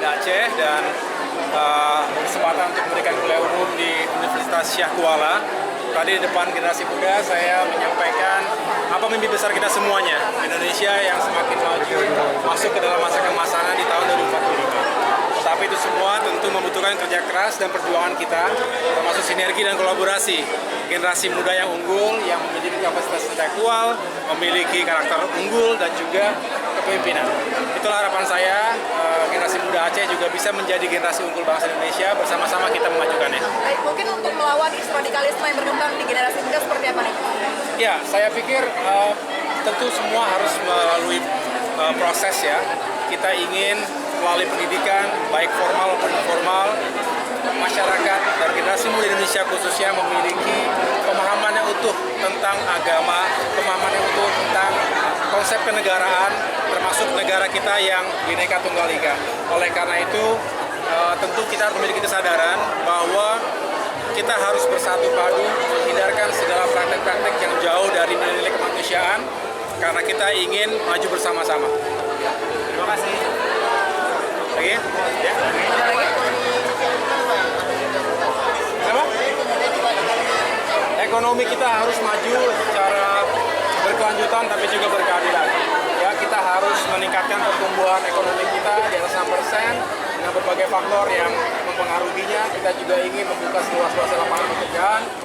Muda Aceh dan kesempatan untuk memberikan kuliah umum di Universitas Syah Kuala. Tadi di depan generasi muda saya menyampaikan apa mimpi besar kita semuanya, Indonesia yang semakin maju masuk ke dalam masa keemasan di tahun 2045. Tapi itu semua tentu membutuhkan kerja keras dan perjuangan kita, termasuk sinergi dan kolaborasi. Generasi muda yang unggul, yang memiliki kapasitas intelektual, memiliki karakter unggul dan juga kepemimpinan. Itulah harapan saya, generasi muda Aceh juga bisa menjadi generasi unggul bangsa Indonesia, bersama-sama kita memajukannya. Baik, mungkin untuk melawan isu radikalisme yang berkembang di generasi muda seperti apa nih? Ya, saya pikir tentu semua harus melalui proses ya. Kita ingin melalui pendidikan, baik formal maupun informal, masyarakat dan generasi muda Indonesia khususnya memiliki pemahaman yang utuh tentang agama, pemahaman yang utuh tentang konsep kenegaraan, termasuk negara kita yang Bhinneka Tunggal Ika. Oleh karena itu, tentu kita harus memiliki kesadaran bahwa kita harus bersatu padu, menghindarkan segala praktek-praktek yang jauh dari nilai-nilai kemanusiaan, karena kita ingin maju bersama-sama. Terima kasih. Lagi? Ya. Apa? Ekonomi kita harus maju secara berkelanjutan tapi juga berkeadilan. Ya, kita harus meningkatkan pertumbuhan ekonomi kita di atas 6% dengan berbagai faktor yang mempengaruhinya. Kita juga ingin membuka seluas-luasnya lapangan pekerjaan.